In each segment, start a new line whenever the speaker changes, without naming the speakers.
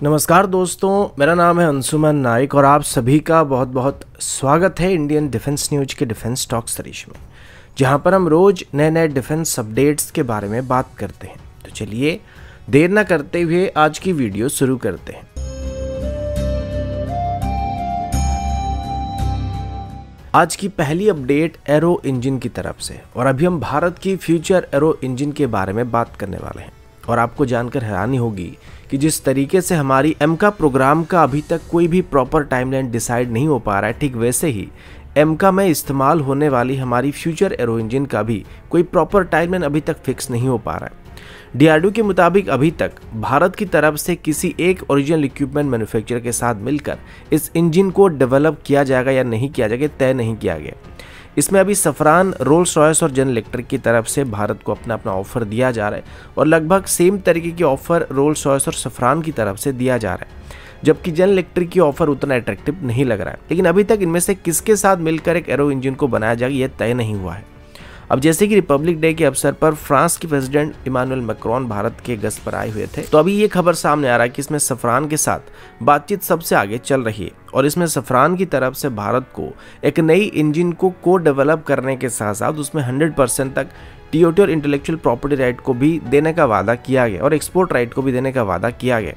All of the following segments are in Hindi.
नमस्कार दोस्तों, मेरा नाम है अंशुमन नाइक और आप सभी का बहुत बहुत स्वागत है इंडियन डिफेंस न्यूज के डिफेंस टॉक सीरीज में, जहां पर हम रोज नए नए डिफेंस अपडेट्स के बारे में बात करते हैं। तो चलिए देर ना करते हुए आज की वीडियो शुरू करते हैं। आज की पहली अपडेट एरो इंजन की तरफ से, और अभी हम भारत की फ्यूचर एरो इंजन के बारे में बात करने वाले हैं। और आपको जानकर हैरानी होगी कि जिस तरीके से हमारी एमका प्रोग्राम का अभी तक कोई भी प्रॉपर टाइमलाइन डिसाइड नहीं हो पा रहा है, ठीक वैसे ही एमका में इस्तेमाल होने वाली हमारी फ्यूचर एरो इंजन का भी कोई प्रॉपर टाइमलाइन अभी तक फिक्स नहीं हो पा रहा है। डीआरडीओ के मुताबिक अभी तक भारत की तरफ से किसी एक ओरिजिनल इक्विपमेंट मैन्युफैक्चरर के साथ मिलकर इस इंजन को डेवलप किया जाएगा या नहीं किया जाएगा तय नहीं किया गया। इसमें अभी सफरान, रोल्स रॉयस और जनरल इलेक्ट्रिक की तरफ से भारत को अपना अपना ऑफर दिया जा रहा है और लगभग सेम तरीके की ऑफर रोल्स रॉयस और सफरान की तरफ से दिया जा रहा है, जबकि जनरल इलेक्ट्रिक की ऑफर उतना अट्रैक्टिव नहीं लग रहा है। लेकिन अभी तक इनमें से किसके साथ मिलकर एक एरो इंजन को बनाया जाएगा यह तय नहीं हुआ है। अब जैसे कि रिपब्लिक डे के अवसर पर फ्रांस के प्रेसिडेंट इमानुएल मैक्रोन भारत के गस्त पर आए हुए थे, तो अभी ये खबर सामने आ रहा है कि इसमें सफरान के साथ बातचीत सबसे आगे चल रही है और इसमें सफरान की तरफ से भारत को एक नई इंजन को डेवलप करने के साथ साथ उसमें 100% तक टीओटी और इंटेलेक्चुअल प्रॉपर्टी राइट को भी देने का वादा किया गया और एक्सपोर्ट राइट को भी देने का वादा किया गया।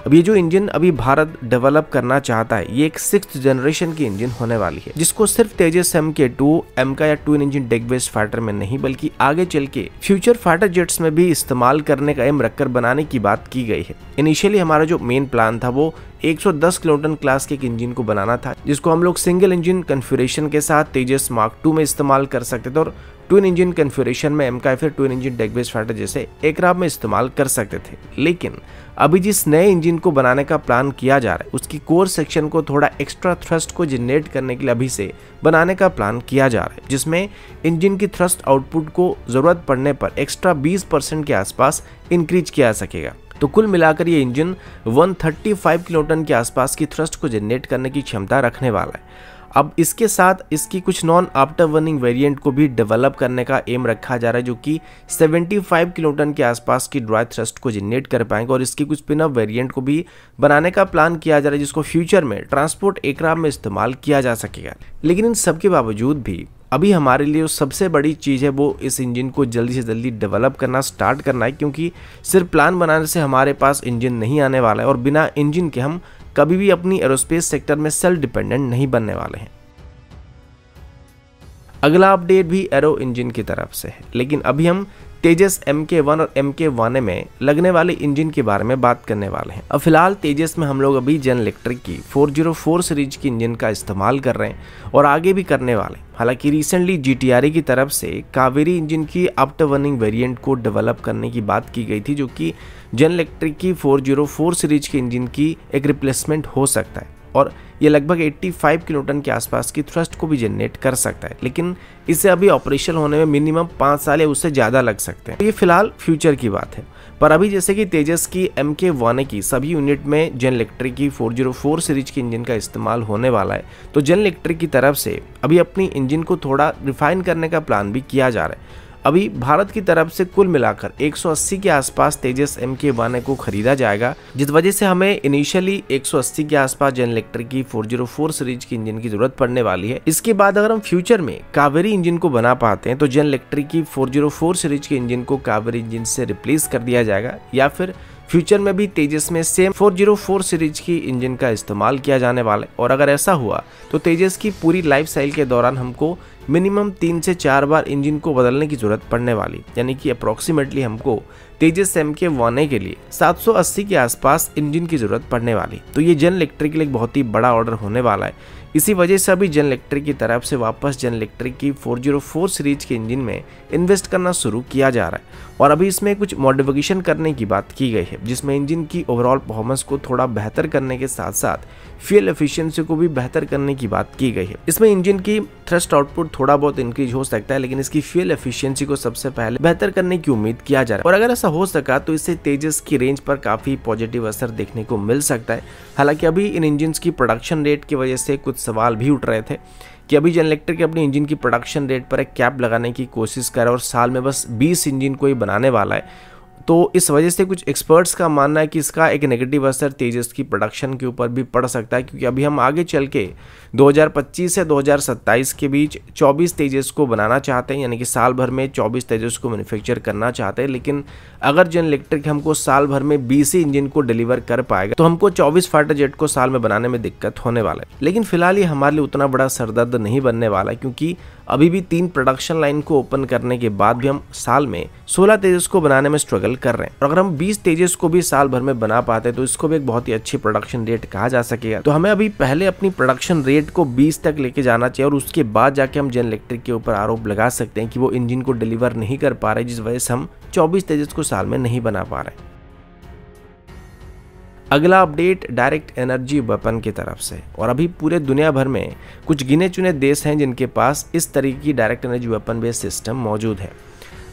अब ये जो इंजन अभी भारत डेवलप करना चाहता है, ये एक 6th जनरेशन की इंजन होने वाली है, जिसको सिर्फ तेजस MK2 एमका या twin engine deck based fighter में नहीं बल्कि आगे चल के फ्यूचर फाइटर जेट्स में भी इस्तेमाल करने का एम रखकर बनाने की बात की गई है। इनिशियली हमारा जो मेन प्लान था वो 110 किलोटन क्लास के एक इंजन को बनाना था, जिसको हम लोग सिंगल इंजन कन्फिगरेशन के साथ तेजस मार्क 2 में इस्तेमाल कर सकते थे और ट्विन इंजन कन्फिगरेशन में एमका या फिर twin engine deck based fighter जैसे एयरक्राफ्ट में इस्तेमाल कर सकते थे। लेकिन अभी जिस नए इंजन को बनाने का प्लान किया जा रहा है, उसकी कोर सेक्शन को थोड़ा एक्स्ट्रा थ्रस्ट को जनरेट करने के लिए अभी से बनाने का प्लान किया जा रहा है, जिसमें इंजन की थ्रस्ट आउटपुट को जरूरत पड़ने पर एक्स्ट्रा 20% के आसपास इंक्रीज किया जा सकेगा। तो कुल मिलाकर ये इंजन 135 किलोटन के आसपास की थ्रस्ट को जनरेट करने की क्षमता रखने वाला है। अब इसके साथ इसकी कुछ नॉन आफ्टर बर्निंग वेरिएंट को भी डेवलप करने का एम रखा जा रहा है, जो कि 75 किलोटन के आसपास की ड्राई थ्रस्ट को जनरेट कर पाएंगे और इसकी कुछ पिन अप वेरिएंट को भी बनाने का प्लान किया जा रहा है, जिसको फ्यूचर में ट्रांसपोर्ट एयरक्राफ्ट में इस्तेमाल किया जा सकेगा। लेकिन इन सब के बावजूद भी अभी हमारे लिए जो सबसे बड़ी चीज़ है वो इस इंजन को जल्दी से जल्दी डेवलप करना स्टार्ट करना है, क्योंकि सिर्फ प्लान बनाने से हमारे पास इंजन नहीं आने वाला है और बिना इंजन के हम कभी भी अपनी एरोस्पेस सेक्टर में सेल्फ डिपेंडेंट नहीं बनने वाले हैं। अगला अपडेट भी एरो इंजन की तरफ से है, लेकिन अभी हम तेजस MK1 और MK1A में लगने वाले इंजन के बारे में बात करने वाले हैं। अब फिलहाल तेजस में हम लोग अभी जनरल इलेक्ट्रिक की 404 सीरीज की इंजन का इस्तेमाल कर रहे हैं और आगे भी करने वाले हैं। हालांकि रिसेंटली GTRA की तरफ से कावेरी इंजन की आफ्टर बर्निंग वेरिएंट को डेवलप करने की बात की गई थी, जो कि जनरल इलेक्ट्रिक की 404 सीरीज के इंजन की एक रिप्लेसमेंट हो सकता है और ये लगभग 85 किलोटन के आसपास की थ्रस्ट को भी जनरेट कर सकता है। लेकिन इसे अभी ऑपरेशन होने में मिनिमम 5 साल या उससे ज़्यादा लग सकते हैं। ये फिलहाल फ्यूचर की बात है, पर अभी जैसे कि तेजस की MK1A की सभी यूनिट में जनरल इलेक्ट्रिक की 404 सीरीज के इंजन का इस्तेमाल होने वाला है, तो जनरल इलेक्ट्रिक की तरफ से अभी अपनी इंजन को थोड़ा रिफाइन करने का प्लान भी किया जा रहा है। अभी भारत की तरफ से कुल मिलाकर 180 के आसपास तेजस MK1A को खरीदा जाएगा, जिस वजह से हमें इनिशियली 180 के आसपास जनरल इलेक्ट्रिक की 404 सीरीज की इंजन की जरूरत पड़ने वाली है। इसके बाद अगर हम फ्यूचर में कावेरी इंजन को बना पाते हैं तो जनरल इलेक्ट्रिक की 404 सीरीज के इंजन को कावेरी इंजन से रिप्लेस कर दिया जाएगा, या फिर फ्यूचर में भी तेजस में सेम 404 सीरीज की इंजन का इस्तेमाल किया जाने वाला है। और अगर ऐसा हुआ तो तेजस की पूरी लाइफ साइकिल के दौरान हमको मिनिमम 3 से 4 बार इंजन को बदलने की जरूरत पड़ने वाली, यानी कि अप्रॉक्सीमेटली हमको तेजस MK1A के लिए 780 के आसपास इंजन की जरूरत पड़ने वाली। तो ये जनरल इलेक्ट्रिक के लिए एक बहुत ही बड़ा ऑर्डर होने वाला है। इसी वजह से अभी जनरल इलेक्ट्रिक की तरफ से वापस जनरल इलेक्ट्रिक की 404 सीरीज के इंजन में इन्वेस्ट करना शुरू किया जा रहा है और अभी इसमें कुछ मॉडिफिकेशन करने की बात की गई है, जिसमें इंजन की ओवरऑल परफॉर्मेंस को थोड़ा बेहतर करने के साथ साथ फ्यूल एफिशिएंसी को भी बेहतर करने की बात की गई है। इसमें इंजन की थ्रस्ट आउटपुट थोड़ा बहुत इंक्रीज हो सकता है, लेकिन इसकी फ्यूल एफिशिएंसी को सबसे पहले बेहतर करने की उम्मीद किया जा रहा है और अगर ऐसा हो सका तो इससे तेजस की रेंज पर काफी पॉजिटिव असर देखने को मिल सकता है। हालांकि अभी इन इंजन्स की प्रोडक्शन रेट की वजह से कुछ सवाल भी उठ रहे थे कि अभी जनरल इलेक्ट्रिक अपने इंजन की प्रोडक्शन रेट पर एक कैप लगाने की कोशिश कर रहा है और साल में बस 20 इंजन को ही बनाने वाला है तो इस वजह से कुछ एक्सपर्ट्स का मानना है कि इसका एक नेगेटिव असर तेजस की प्रोडक्शन के ऊपर भी पड़ सकता है, क्योंकि अभी हम आगे चल के 2025 से 2027 के बीच 24 तेजस को बनाना चाहते हैं, यानी कि साल भर में 24 तेजस को मैन्युफैक्चर करना चाहते हैं। लेकिन अगर जनरल इलेक्ट्रिक हमको साल भर में 20 ही इंजन को डिलीवर कर पाएगा तो हमको 24 फाइटर जेट को साल में बनाने में दिक्कत होने वाला है। लेकिन फिलहाल ये हमारे लिए उतना बड़ा सरदर्द नहीं बनने वाला, क्योंकि अभी भी 3 प्रोडक्शन लाइन को ओपन करने के बाद भी हम साल में 16 तेजस को बनाने में स्ट्रगल कर रहे हैं। और अगर हम 20 तेजस को भी साल भर में बना पाते तो इसको भी एक बहुत ही अच्छी प्रोडक्शन रेट कहा जा सकेगा। तो हमें अभी पहले अपनी प्रोडक्शन रेट को 20 तक लेके जाना चाहिए और उसके बाद जाके हम जनरल इलेक्ट्रिक के ऊपर आरोप लगा सकते हैं कि वो इंजन को डिलीवर नहीं कर पा रहे, जिस वजह से हम 24 तेजस को साल में नहीं बना पा रहे। अगला अपडेट डायरेक्ट एनर्जी वेपन की तरफ से, और अभी पूरे दुनिया भर में कुछ गिने चुने देश हैं जिनके पास इस तरीके की direct energy weapon based system मौजूद है।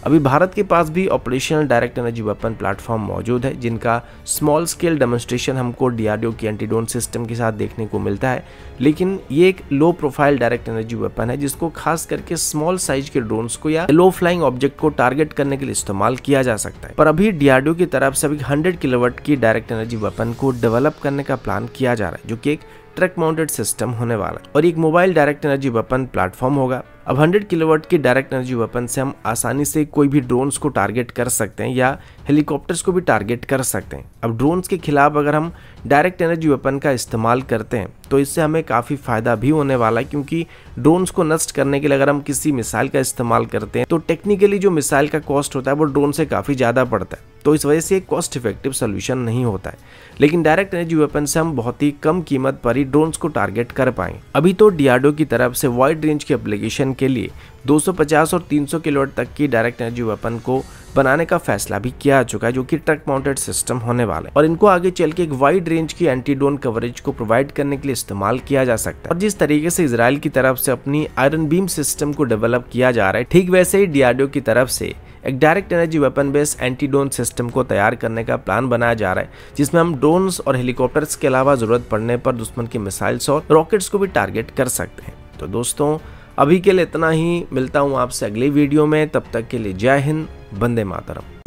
अभी भारत के पास भी operational direct energy weapon platform मौजूद है, जिनका स्मॉल स्केल डेमोन्स्ट्रेशन हमको डीआरडीओ की एंटी-ड्रोन सिस्टम के साथ देखने को मिलता है। लेकिन ये एक low profile direct energy weapon है, जिसको खास करके स्मॉल साइज के ड्रोन्स को या लो फ्लाइंग ऑब्जेक्ट को टारगेट करने के लिए इस्तेमाल किया जा सकता है। पर अभी डीआरडीओ की तरफ से अभी 100 किलोवाट की डायरेक्ट एनर्जी वेपन को डेवलप करने का प्लान किया जा रहा है, जो कि एक ट्रक माउंटेड सिस्टम होने वाला है और एक mobile direct energy weapon platform होगा। अब 100 किलोवाट की डायरेक्ट एनर्जी वेपन से हम आसानी से कोई भी ड्रोन्स को टारगेट कर सकते हैं या हेलीकॉप्टर्स को भी टारगेट कर सकते हैं। अब ड्रोन्स के खिलाफ अगर हम डायरेक्ट एनर्जी वेपन का इस्तेमाल करते हैं तो इससे हमें काफ़ी फ़ायदा भी होने वाला है, क्योंकि ड्रोन्स को नष्ट करने के लिए अगर हम किसी मिसाइल का इस्तेमाल करते हैं तो टेक्निकली जो मिसाइल का कॉस्ट होता है वो ड्रोन से काफ़ी ज़्यादा पड़ता है, तो इस वजह से एक कॉस्ट इफेक्टिव सोल्यूशन नहीं होता है। लेकिन डायरेक्ट एनर्जी वेपन से हम बहुत ही कम कीमत पर ही ड्रोन्स को टारगेट कर पाएंगे। अभी तो डीआरडीओ की तरफ से वाइड रेंज के एप्लीकेशन के लिए 250 और 300 किलोवाट तक की डायरेक्ट एनर्जी वेपन को बनाने का फैसला भी किया जा चुका है, जो कि ट्रक माउंटेड सिस्टम होने वाला है और इनको आगे चल के एक वाइड रेंज की एंटी ड्रोन कवरेज को प्रोवाइड करने के लिए इस्तेमाल किया जा सकता है। और जिस तरीके से इजराइल की तरफ से अपनी आयरन बीम सिस्टम को डेवलप किया जा रहा है, ठीक वैसे ही डीआरडीओ की तरफ से एक direct energy weapon based anti drone system को तैयार करने का प्लान बनाया जा रहा है, जिसमें हम ड्रोन्स और हेलीकॉप्टर्स के अलावा जरूरत पड़ने पर दुश्मन के मिसाइल्स और रॉकेट्स को भी टारगेट कर सकते हैं। तो दोस्तों अभी के लिए इतना ही, मिलता हूँ आपसे अगली वीडियो में, तब तक के लिए जय हिंद, वंदे मातरम।